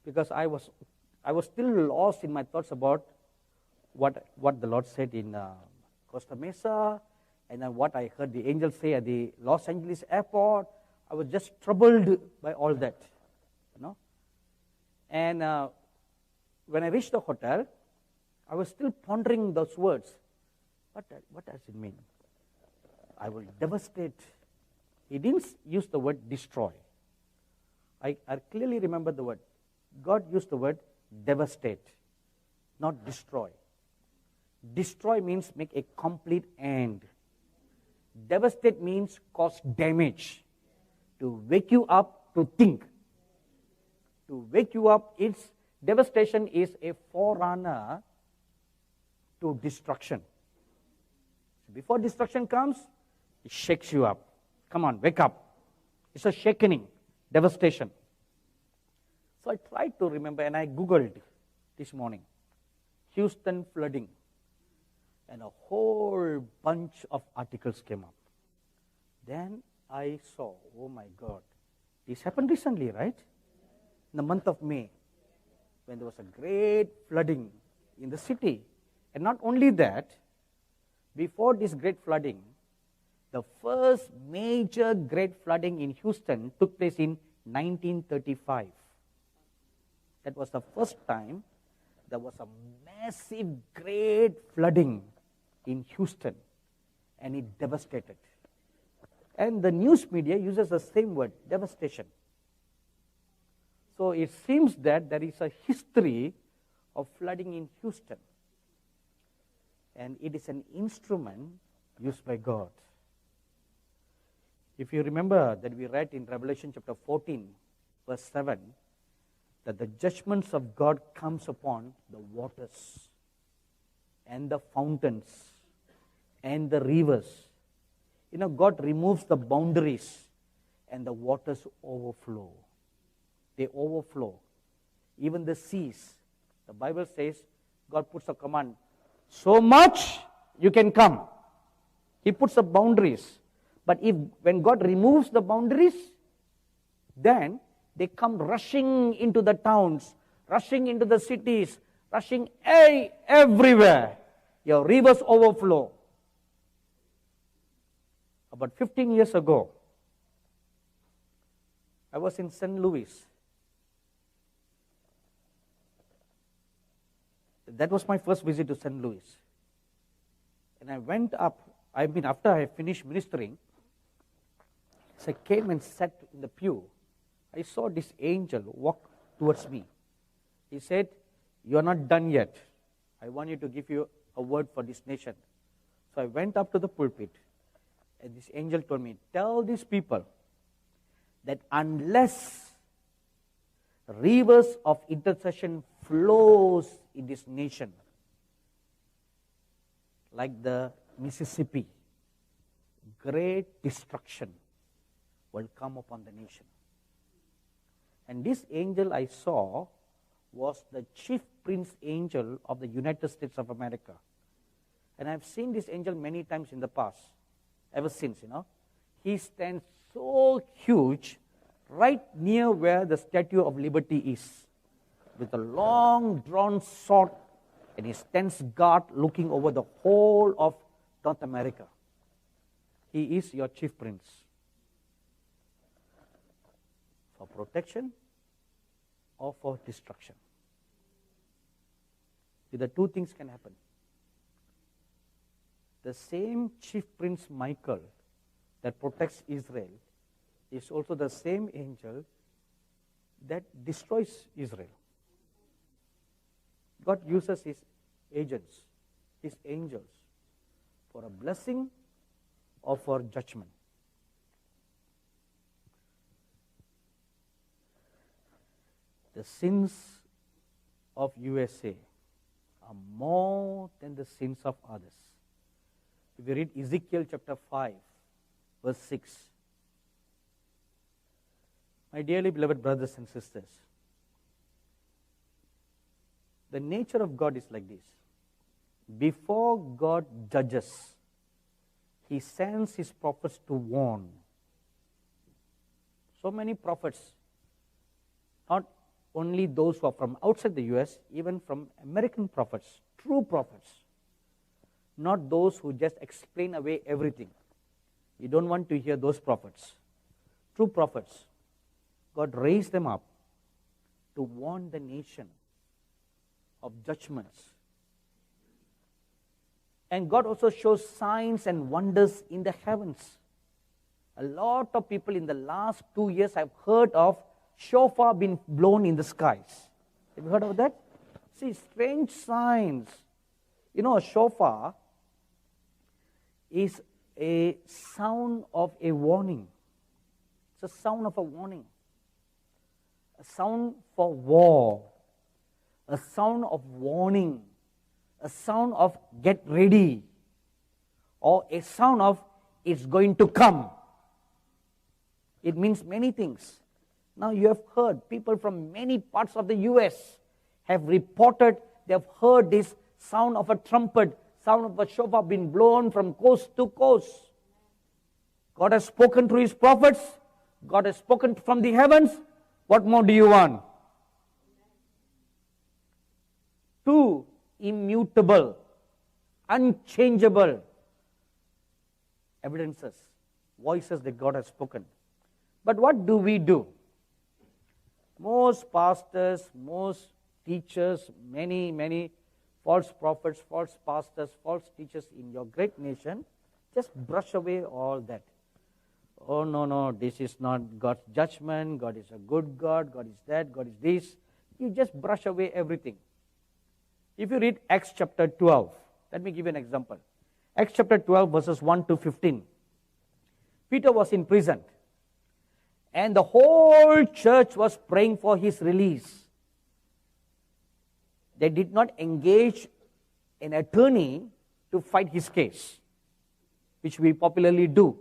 because I was still lost in my thoughts about what the Lord said in Costa Mesa, and then what I heard the angels say at the Los Angeles airport. I was just troubled by all that, And when I reached the hotel, I was still pondering those words. What does it mean? I will devastate. He didn't use the word destroy. I clearly remember the word. God used the word devastate, not destroy. Destroy means make a complete end. Devastate means cause damage. To wake you up to think. To wake you up, devastation is a forerunner to destruction. Before destruction comes, it shakes you up. Come on, wake up. It's a shaking, devastation. So I tried to remember, and I Googled this morning, Houston flooding. And a whole bunch of articles came up. Then I saw, oh my God, this happened recently, right? In the month of May, when there was a great flooding in the city. And not only that, before this great flooding, the first major great flooding in Houston took place in 1935. That was the first time there was a massive great flooding in Houston, and it devastated. And the news media uses the same word, devastation. So it seems that there is a history of flooding in Houston. And it is an instrument used by God. If you remember that we read in Revelation chapter 14, verse 7, that the judgments of God comes upon the waters and the fountains and the rivers. God removes the boundaries and the waters overflow. They overflow. Even the seas. The Bible says God puts a command. So much you can come. He puts the boundaries. But when God removes the boundaries, then they come rushing into the towns, rushing into the cities, rushing everywhere. Your rivers overflow. About 15 years ago, I was in St. Louis. That was my first visit to St. Louis. And I went up, after I finished ministering, as I came and sat in the pew, I saw this angel walk towards me. He said, "You are not done yet. I want you to give you a word for this nation." So I went up to the pulpit, and this angel told me, "Tell these people that unless rivers of intercession flows in this nation, like the Mississippi, great destruction will come upon the nation." And this angel I saw was the chief prince angel of the United States of America. And I've seen this angel many times in the past, ever since, He stands so huge right near where the Statue of Liberty is, with a long drawn sword, and he stands guard looking over the whole of North America. He is your chief prince. For protection or for destruction. The two things can happen. The same chief prince Michael that protects Israel is also the same angel that destroys Israel. God uses his agents, his angels, for a blessing or for judgment. The sins of USA are more than the sins of others. If you read Ezekiel chapter 5, verse 6, my dearly beloved brothers and sisters, the nature of God is like this. Before God judges, he sends his prophets to warn. So many prophets, not only those who are from outside the US, even from American prophets, true prophets, not those who just explain away everything. We don't want to hear those prophets. True prophets, God raised them up to warn the nation of judgments. And God also shows signs and wonders in the heavens. A lot of people in the last 2 years have heard of shofar being blown in the skies. Have you heard of that? See, strange signs. You know, a shofar is a sound of a warning. It's a sound of a warning. A sound for war. A sound of warning. A sound of get ready. Or a sound of it's going to come. It means many things. Now you have heard, people from many parts of the US have reported they have heard this sound of a trumpet, sound of a shofar being blown from coast to coast. God has spoken through His prophets. God has spoken from the heavens. What more do you want? Two immutable, unchangeable evidences, voices that God has spoken. But what do we do? Most pastors, most teachers, many false prophets, false pastors, false teachers in your great nation just brush away all that. Oh, no, this is not God's judgment. God is a good God. God is that. God is this. You just brush away everything. If you read Acts chapter 12, let me give you an example. Acts chapter 12 verses 1 to 15. Peter was in prison. And the whole church was praying for his release. They did not engage an attorney to fight his case, which we popularly do.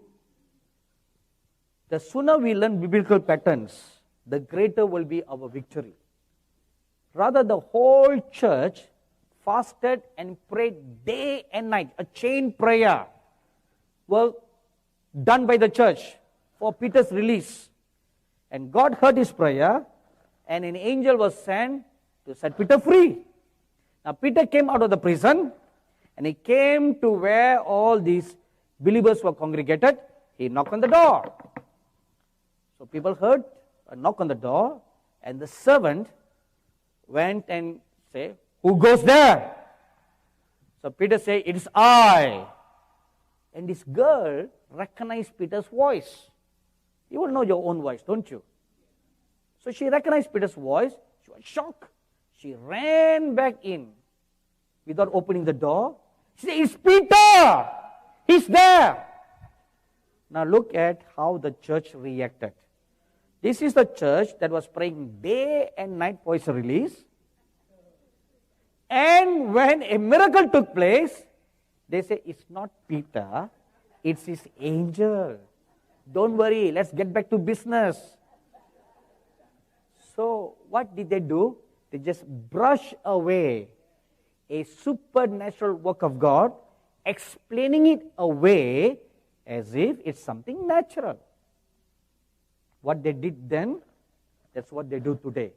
The sooner we learn biblical patterns, the greater will be our victory. Rather, the whole church fasted and prayed day and night. A chain prayer was done by the church for Peter's release. And God heard his prayer, and an angel was sent to set Peter free. Now Peter came out of the prison, and he came to where all these believers were congregated. He knocked on the door. So people heard a knock on the door, and the servant went and said, "Who goes there?" So Peter said, "It is I." And this girl recognized Peter's voice. You will know your own voice, don't you? So she recognized Peter's voice. She was shocked. She ran back in without opening the door. She said, "It's Peter! He's there!" Now look at how the church reacted. This is the church that was praying day and night for his release. And when a miracle took place, they say, "It's not Peter, it's his angel. Don't worry, let's get back to business." So what did they do? They just brush away a supernatural work of God, explaining it away as if it's something natural. What they did then, that's what they do today.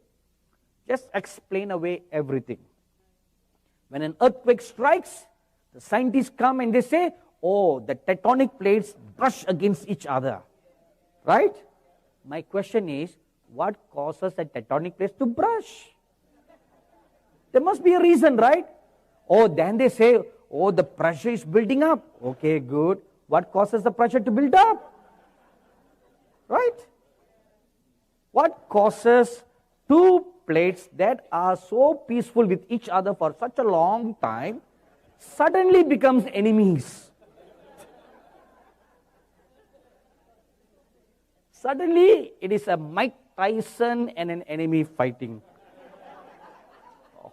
Just explain away everything. When an earthquake strikes, the scientists come and they say, "Oh, the tectonic plates brush against each other." Right? My question is, what causes the tectonic plates to brush? There must be a reason, right? Oh, then they say, "Oh, the pressure is building up." Okay, good. What causes the pressure to build up? Right? What causes two plates that are so peaceful with each other for such a long time suddenly becomes enemies? Suddenly, it is a Mike Tyson and an enemy fighting.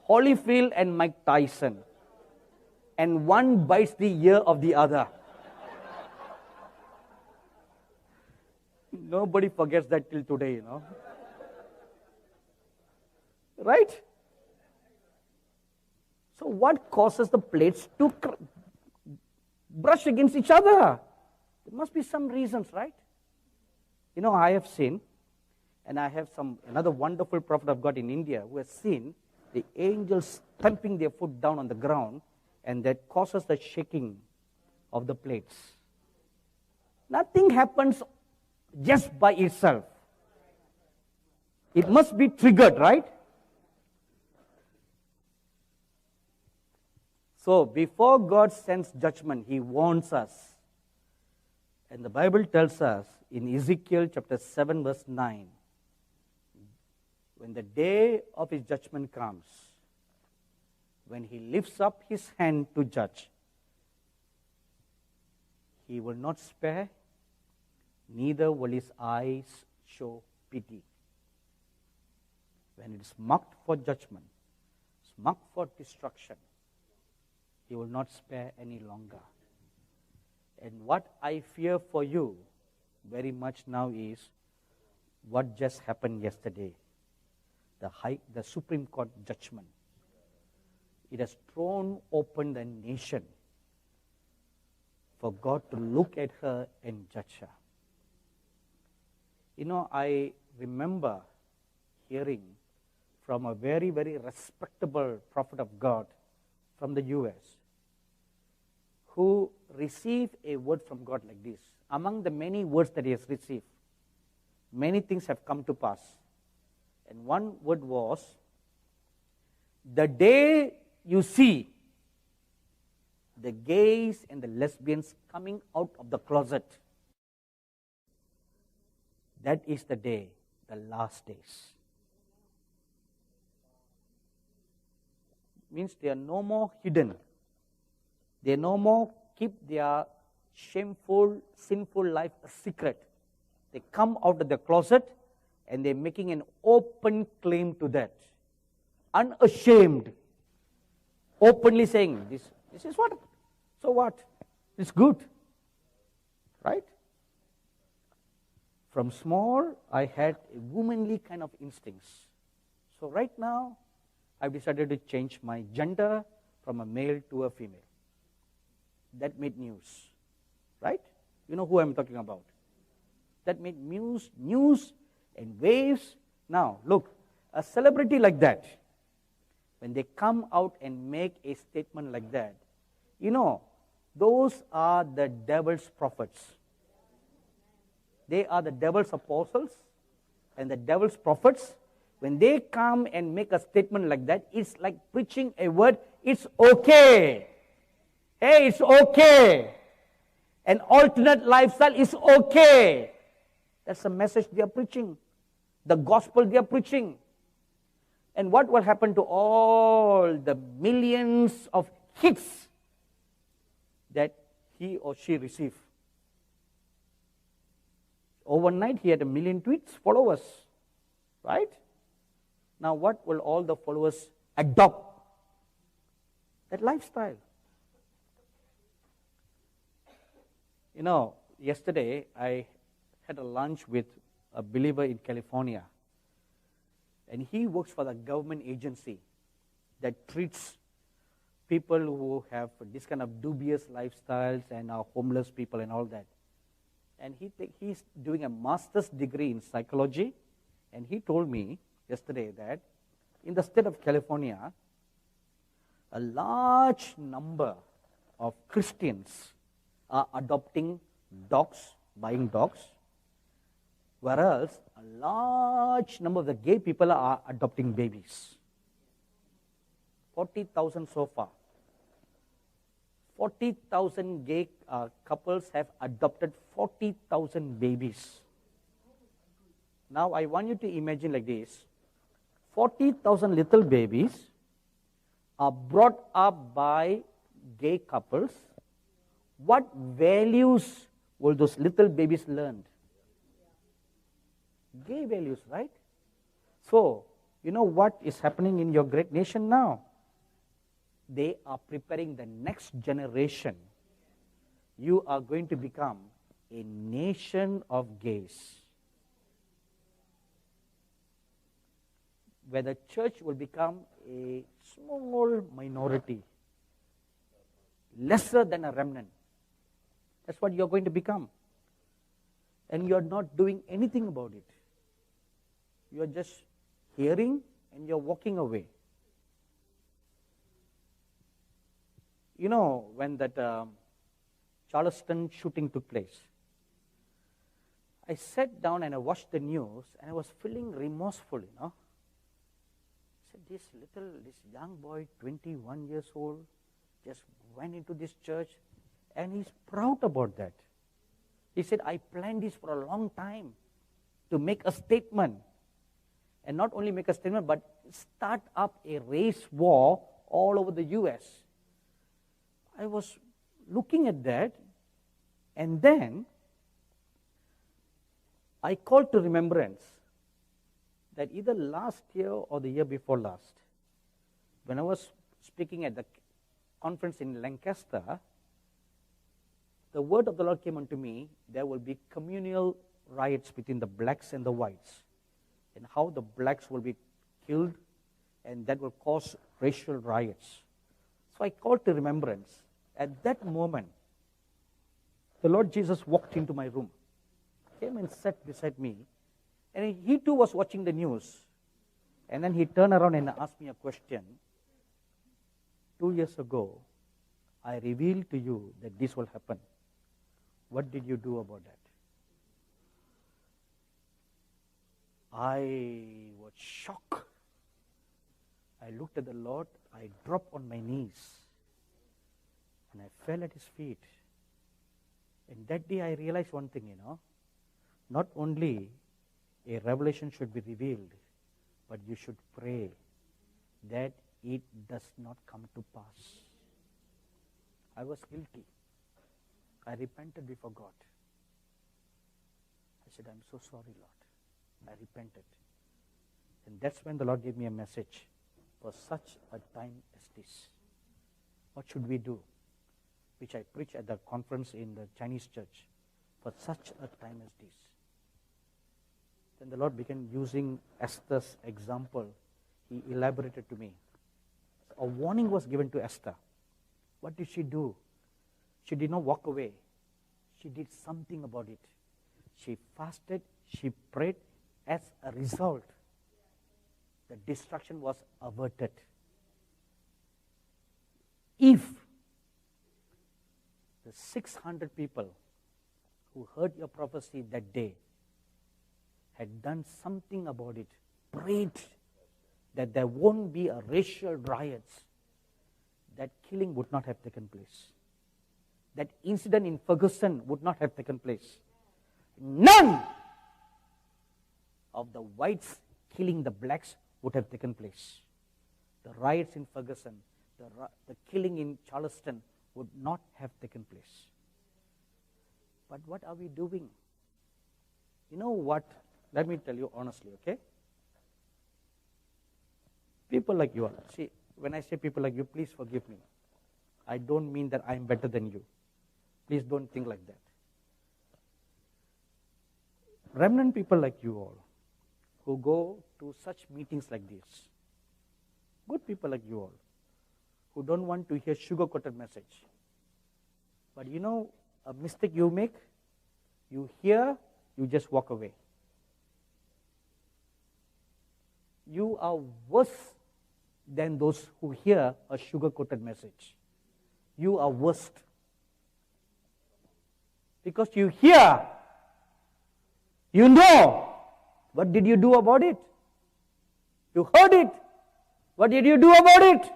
Holyfield and Mike Tyson. And one bites the ear of the other. Nobody forgets that till today, you know. Right? So what causes the plates to brush against each other? There must be some reasons, right? You know, I have seen And I have another wonderful prophet of God in India who has seen the angels stamping their foot down on the ground, and that causes the shaking of the plates. Nothing happens just by itself. It must be triggered, right? So before God sends judgment, He warns us. And the Bible tells us in Ezekiel chapter 7 verse 9, when the day of His judgment comes, when He lifts up His hand to judge, He will not spare, neither will His eyes show pity. When it is marked for judgment, it's marked for destruction, He will not spare any longer. And what I fear for you very much now is what just happened yesterday. The Supreme Court judgment. It has thrown open the nation for God to look at her and judge her. You know, I remember hearing from a very, very respectable prophet of God from the US who received a word from God like this. Among the many words that he has received, many things have come to pass. And one word was, the day you see the gays and the lesbians coming out of the closet, that is the day, the last days. Means they are no more hidden. They no more keep their shameful, sinful life a secret. They come out of the closet and they're making an open claim to that. Unashamed. Openly saying, this is what? So what? It's good. Right? From small, I had a womanly kind of instincts. So right now, I've decided to change my gender from a male to a female. That made news, right? You know who I'm talking about. That made news and waves. Now, look, a celebrity like that, when they come out and make a statement like that, you know, those are the devil's prophets. They are the devil's apostles and the devil's prophets. When they come and make a statement like that, it's like preaching a word, it's okay. Hey, it's okay. An alternate lifestyle is okay. That's the message they are preaching. The gospel they are preaching. And what will happen to all the millions of hits that he or she received? Overnight, he had 1 million tweets, followers, right? Now, what will all the followers adopt? That lifestyle. You know, yesterday I had a lunch with a believer in California, and he works for the government agency that treats people who have this kind of dubious lifestyles and are homeless people and all that. And he's doing a master's degree in psychology, and he told me yesterday that in the state of California, a large number of Christians are adopting dogs, buying dogs, whereas a large number of the gay people are adopting babies. 40,000 so far. 40,000 gay couples have adopted 40,000 babies. Now I want you to imagine like this. 40,000 little babies are brought up by gay couples. What values will those little babies learn? Gay values, right? So, you know what is happening in your great nation now? They are preparing the next generation. You are going to become a nation of gays, where the church will become a small minority, lesser than a remnant. That's what you're going to become. And you're not doing anything about it. You are just hearing and you're walking away. You know, when that Charleston shooting took place, I sat down and I watched the news and I was feeling remorseful, you know. I said, this young boy, 21 years old, just went into this church and he's proud about that. He said, I planned this for a long time to make a statement. And not only make a statement, but start up a race war all over the US. I was looking at that, and then I called to remembrance that either last year or the year before last, when I was speaking at the conference in Lancaster, the word of the Lord came unto me, there will be communal riots between the blacks and the whites, and how the blacks will be killed, and that will cause racial riots. So I called to remembrance. At that moment, the Lord Jesus walked into my room, came and sat beside me, and he too was watching the news. And then he turned around and asked me a question. 2 years ago, I revealed to you that this will happen. What did you do about that? I was shocked. I looked at the Lord, I dropped on my knees, and I fell at his feet. And that day I realized one thing, you know, not only a revelation should be revealed, but you should pray that it does not come to pass. I was guilty. I repented before God. I said, I'm so sorry, Lord. I repented. And that's when the Lord gave me a message for such a time as this. What should we do? Which I preached at the conference in the Chinese church. For such a time as this. Then the Lord began using Esther's example. He elaborated to me. A warning was given to Esther. What did she do? She did not walk away. She did something about it. She fasted, she prayed. As a result, the destruction was averted. If the 600 people who heard your prophecy that day had done something about it, prayed that there won't be a racial riots, that killing would not have taken place. That incident in Ferguson would not have taken place. None of the whites killing the blacks would have taken place. The riots in Ferguson, the killing in Charleston would not have taken place. But what are we doing? You know what? Let me tell you honestly, okay? People like you are. See, when I say people like you, please forgive me. I don't mean that I'm better than you. Please don't think like that. Remnant people like you all, who go to such meetings like this, good people like you all, who don't want to hear sugar-coated message. But you know a mistake you make? You hear, you just walk away. You are worse than those who hear a sugar-coated message. You are worst. Because you hear, you know. What did you do about it? You heard it. What did you do about it?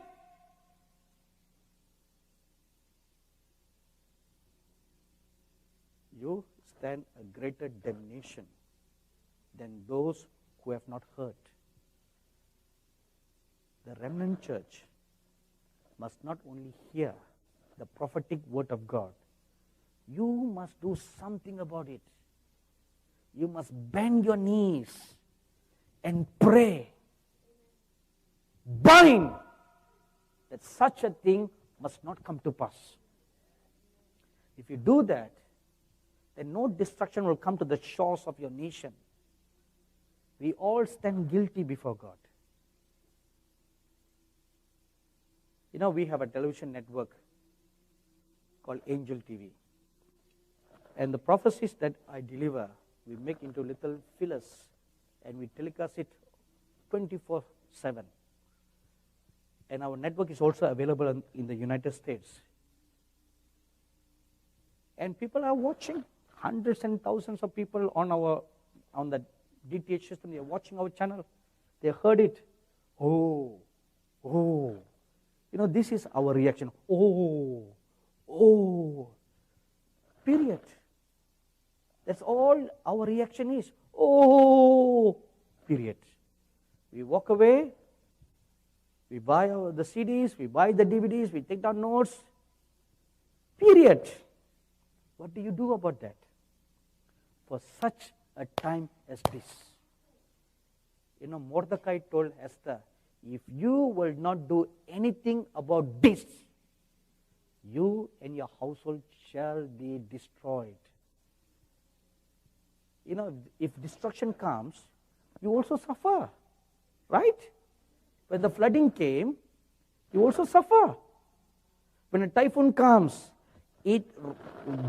You stand a greater damnation than those who have not heard. The remnant church must not only hear the prophetic word of God, you must do something about it. You must bend your knees and pray. Bind that such a thing must not come to pass. If you do that, then no destruction will come to the shores of your nation. We all stand guilty before God. You know, we have a television network called Angel TV. And the prophecies that I deliver, we make into little fillers and we telecast it 24/7. And our network is also available in the United States. And people are watching. Hundreds and thousands of people on the DTH system, they are watching our channel. They heard it. Oh. This is our reaction. Oh. Period. That's all our reaction is. Oh. Period. We walk away. We buy the CDs. We buy the DVDs. We take down notes. Period. What do you do about that? For such a time as this. Mordecai told Esther, if you will not do anything about this, you and your household shall be destroyed. If destruction comes, you also suffer. Right? When the flooding came, you also suffer. When a typhoon comes, it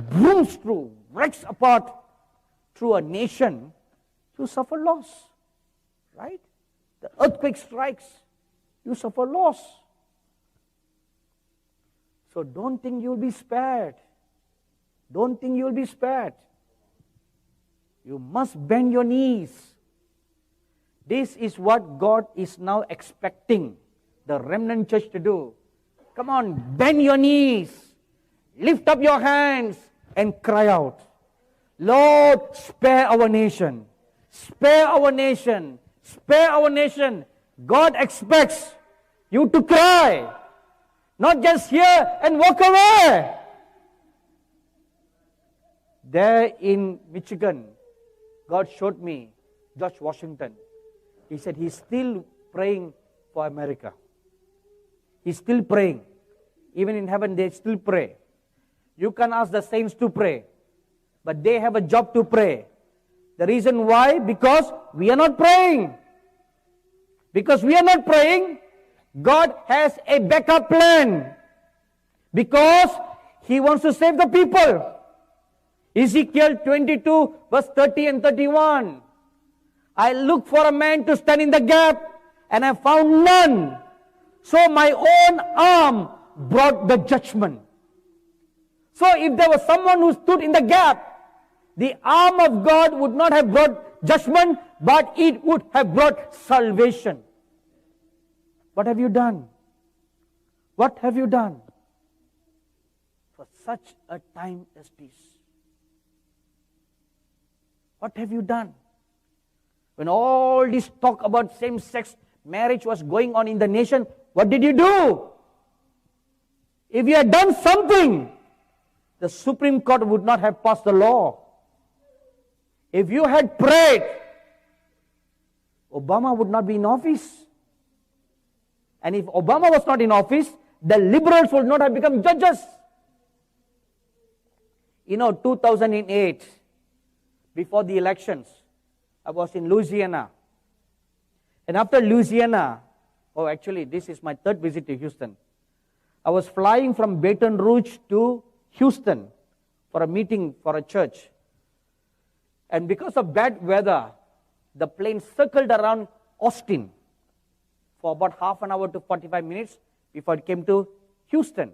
brooms through, wrecks apart through a nation, you suffer loss. Right? The earthquake strikes, you suffer loss. So don't think you'll be spared. Don't think you'll be spared. You must bend your knees. This is what God is now expecting the remnant church to do. Come on, bend your knees. Lift up your hands and cry out. Lord, spare our nation. Spare our nation. Spare our nation. God expects you to cry. Not just hear and walk away. There in Michigan, God showed me George Washington. He said he's still praying for America. He's still praying. Even in heaven, they still pray. You can ask the saints to pray, but they have a job to pray. The reason why? Because we are not praying. Because we are not praying, God has a backup plan. Because He wants to save the people. Ezekiel 22 verse 30 and 31. I looked for a man to stand in the gap, and I found none. So my own arm brought the judgment. So if there was someone who stood in the gap, the arm of God would not have brought judgment, but it would have brought salvation. What have you done? What have you done for such a time as this? What have you done? When all this talk about same-sex marriage was going on in the nation, what did you do? If you had done something, the Supreme Court would not have passed the law. If you had prayed, Obama would not be in office. And if Obama was not in office, the liberals would not have become judges. 2008, before the elections, I was in Louisiana. And after Louisiana, actually this is my third visit to Houston. I was flying from Baton Rouge to Houston for a meeting for a church. And because of bad weather, the plane circled around Austin for about half an hour to 45 minutes before it came to Houston.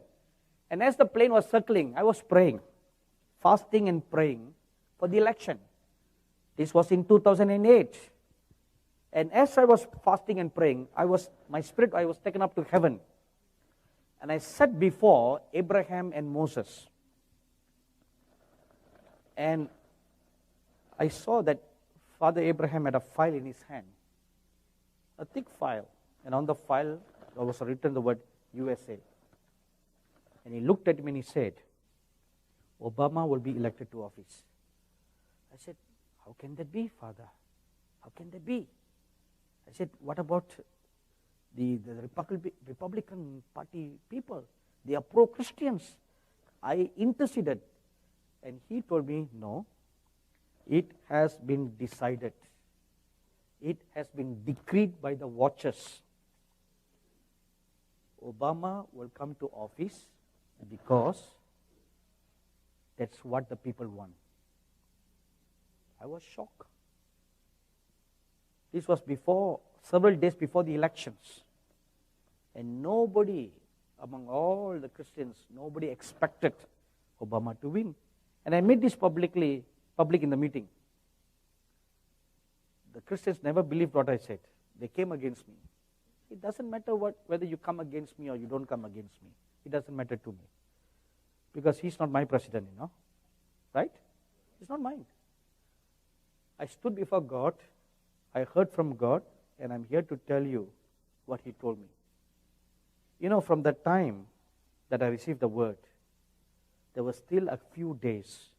And as the plane was circling, I was praying, fasting and praying for the election. This was in 2008. And as I was fasting and praying, I was taken up to heaven. And I sat before Abraham and Moses. And I saw that Father Abraham had a file in his hand, a thick file. And on the file, there was written the word USA. And he looked at me and he said, Obama will be elected to office. I said, how can that be, Father? How can that be? I said, what about the Republican Party people? They are pro-Christians. I interceded. And he told me, no, it has been decided. It has been decreed by the watchers. Obama will come to office because that's what the people want. I was shocked. This was several days before the elections. And nobody, among all the Christians, nobody expected Obama to win. And I made this public in the meeting. The Christians never believed what I said. They came against me. It doesn't matter whether you come against me or you don't come against me. It doesn't matter to me. Because he's not my president, Right? He's not mine. I stood before God, I heard from God, and I'm here to tell you what He told me. From the time that I received the word, there were still a few days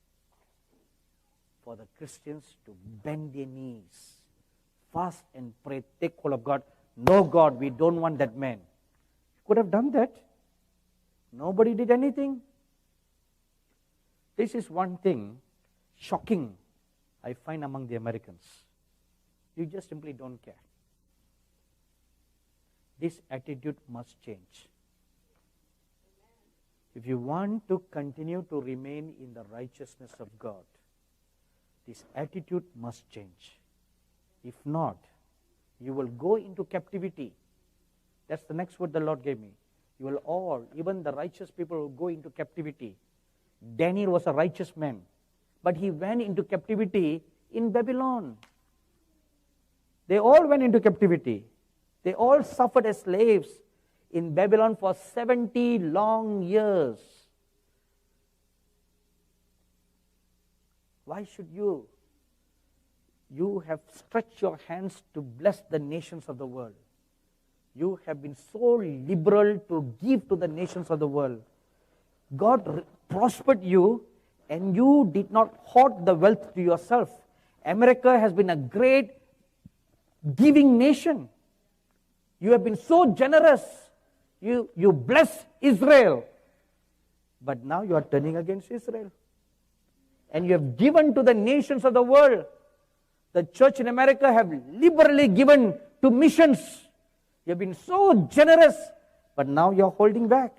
for the Christians to bend their knees, fast and pray, take hold of God. No, God, we don't want that man. Could have done that. Nobody did anything. This is one thing shocking I find among the Americans. You just simply don't care. This attitude must change. If you want to continue to remain in the righteousness of God, this attitude must change. If not, you will go into captivity. That's the next word the Lord gave me. You will all, even the righteous people, will go into captivity. Daniel was a righteous man, but he went into captivity in Babylon. They all went into captivity. They all suffered as slaves in Babylon for 70 long years. Why should you? You have stretched your hands to bless the nations of the world. You have been so liberal to give to the nations of the world. God prospered you, and you did not hoard the wealth to yourself. America has been a great giving nation. You have been so generous. You bless Israel. But now you are turning against Israel. And you have given to the nations of the world. The church in America have liberally given to missions. You have been so generous, but now you are holding back.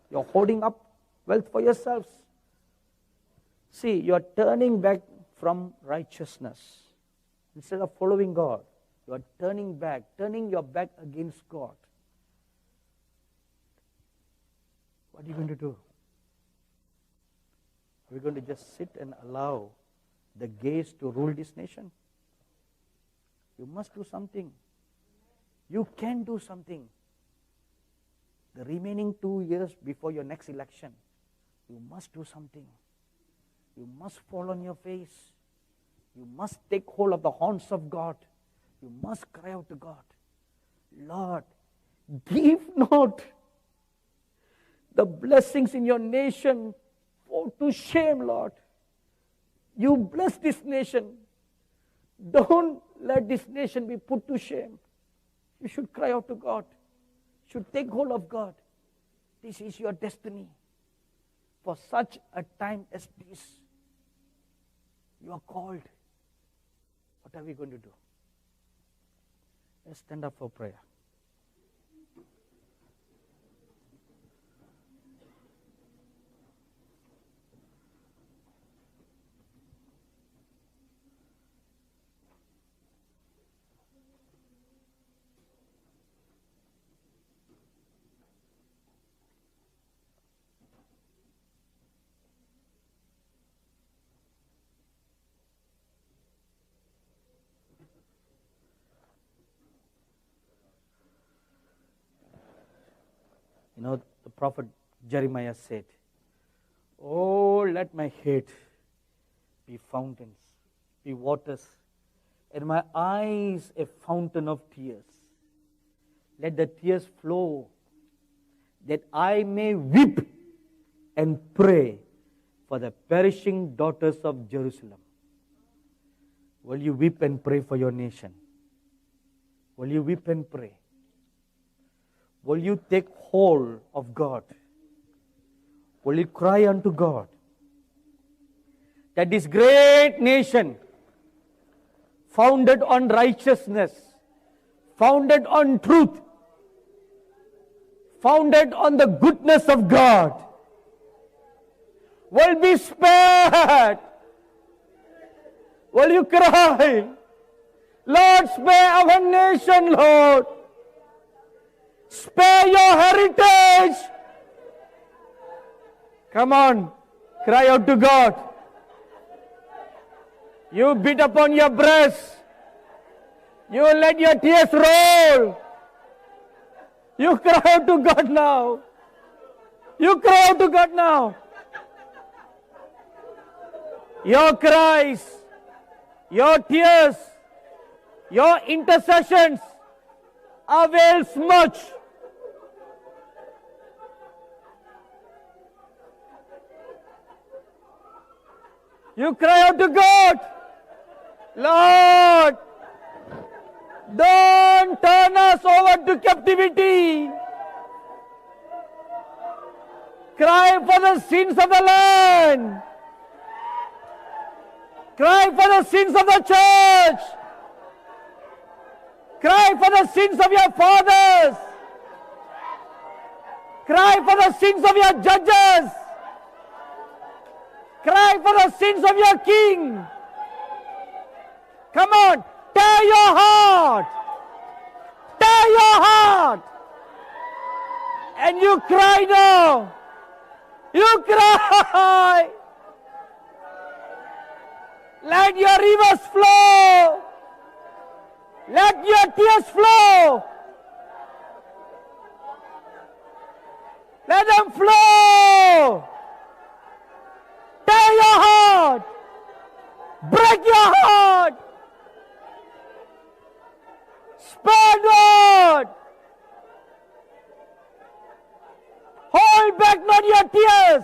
You are holding up wealth for yourselves. See, you are turning back from righteousness. Instead of following God, you are turning your back against God. What are you going to do? Are we going to just sit and allow the gays to rule this nation? You must do something. You can do something. The remaining 2 years before your next election, you must do something. You must fall on your face. You must take hold of the horns of God. You must cry out to God, Lord, give not the blessings in your nation to shame, Lord. You bless this nation. Don't let this nation be put to shame. You should cry out to God. You should take hold of God. This is your destiny. For such a time as this, you are called. What are we going to do? Let's stand up for prayer. The prophet Jeremiah said, oh, let my head be fountains, be waters, and my eyes a fountain of tears. Let the tears flow, that I may weep and pray for the perishing daughters of Jerusalem. Will you weep and pray for your nation? Will you weep and pray? Will you take hold of God? Will you cry unto God that this great nation, founded on righteousness, founded on truth, founded on the goodness of God, will be spared? Will you cry? Lord, spare our nation, Lord. Spare your heritage. Come on, cry out to God. You beat upon your breast. You let your tears roll. You cry out to God now. You cry out to God now. Your cries, your tears, your intercessions avails much. You cry out to God. Lord, don't turn us over to captivity. Cry for the sins of the land. Cry for the sins of the church. Cry for the sins of your fathers. Cry for the sins of your judges. Cry for the sins of your king. Come on, tear your heart. Tear your heart. And you cry now. You cry. Let your rivers flow. Let your tears flow. Let them flow. Tear your heart. Break your heart. Spare not. Hold back not your tears.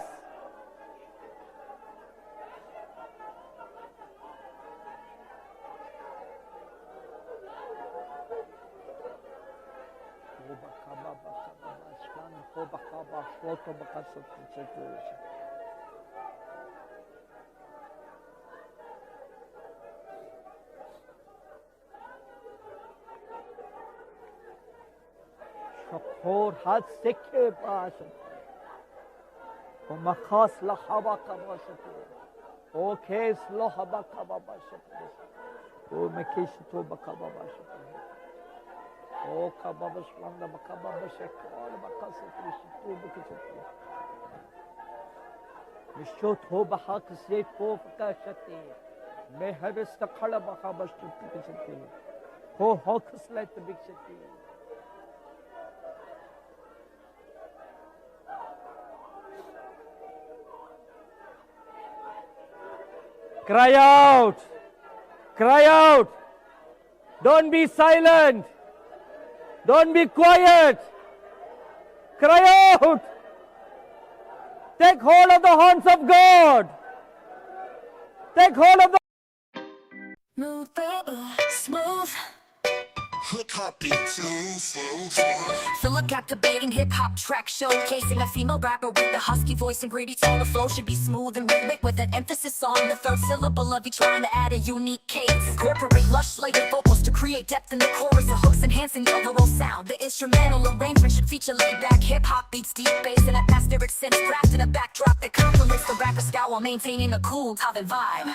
شخور حد سکه باشد و مخاص لحبا کباشد او کیس لحبا کبا باشد او مکیش تو بکبا باشد او کبا بشلند بکبا باشد کال بکاسد تو بکشد مشو تو بحاک سی تو بکاشد مهر استقل بکا باشد بکشد هو حاکس لیت بکشد Cry out. Cry out. Don't be silent. Don't be quiet. Cry out. Take hold of the horns of God. Take hold of the Move, smooth. Hip hop beat so Feel a captivating hip-hop track showcasing a female rapper with a husky voice and gritty tone. The flow should be smooth and rhythmic with an emphasis on the third syllable of each line to add a unique cadence. Incorporate lush layered vocals to create depth in the chorus. The hooks enhancing the overall sound. The instrumental arrangement should feature laid-back hip-hop beats, deep bass, and atmospheric synth wrapped in a backdrop that complements the rapper's style while maintaining a cool, top and vibe.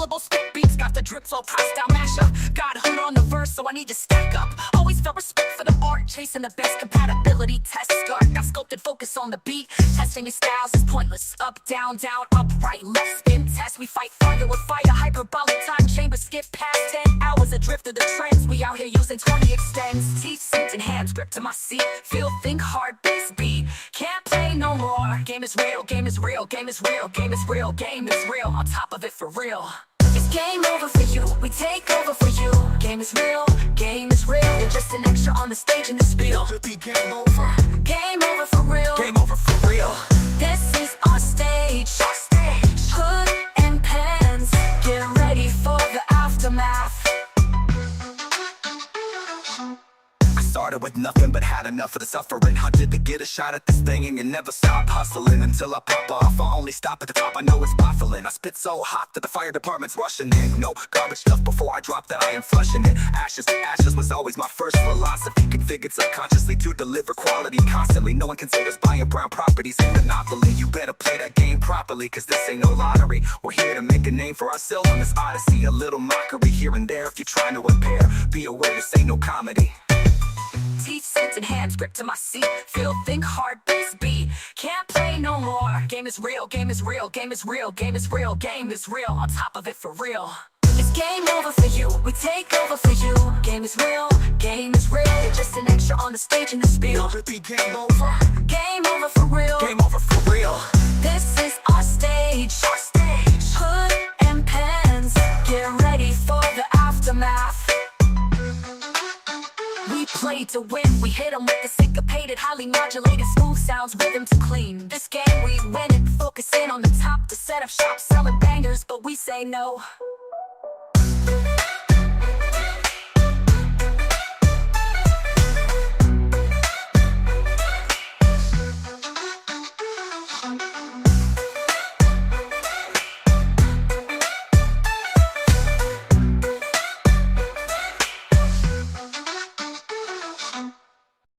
Syllable spit beats, got the drip flow, press down mashup. Got hood on the verse, so I need to stack up. Always felt respect for the art, chasing the best compatibility test. Got sculpted focus on the beat, testing your styles is pointless. Up, down, upright, left spin test. We fight fire with fire, hyperbolic time chamber. Skip past 10 hours adrift of the trends. We out here using 20 extends. Teeth synced and hands gripped to my seat. Feel, think, hard, bass beat. Can't play no more. Game is real, game is real, game is real, game is real, game is real. On top of it for real. It's game over for you, we take over for you. Game is real, you're just an extra on the stage in the spiel. Could be game over. Game over for real, Game over for real. this is our stage. Hood and pens, get ready for the aftermath. I started with with nothing but had enough of the suffering. Hunted to get a shot at this thing and you never stop hustling until I pop off. I only stop at the top, I know it's baffling. I spit so hot that the fire department's rushing in. No garbage stuff before I drop that I am flushing it. Ashes to ashes was always my first philosophy. Configured subconsciously to deliver quality constantly. No one considers buying brown properties a monopoly. You better play that game properly, cause this ain't no lottery. We're here to make a name for ourselves on this odyssey. A little mockery here and there if you're trying to impair. Be aware this ain't no comedy. Teeth, sense, and hands grip to my seat. Feel, think, hard, bass, beat. Can't play no more. Game is real, game is real, game is real, game is real, game is real. On top of it for real. It's game over for you, we take over for you. Game is real, game is real. You're just an extra on the stage in the spiel. Will it be game over? Game over for real. Game over for real. This is our stage. Our stage. Hood and pens. Get ready for the aftermath. We play to win, we hit them with the syncopated, highly modulated, smooth sounds, rhythm to clean. This game we win it, focusing on the top to set up shop, selling bangers, but we say no.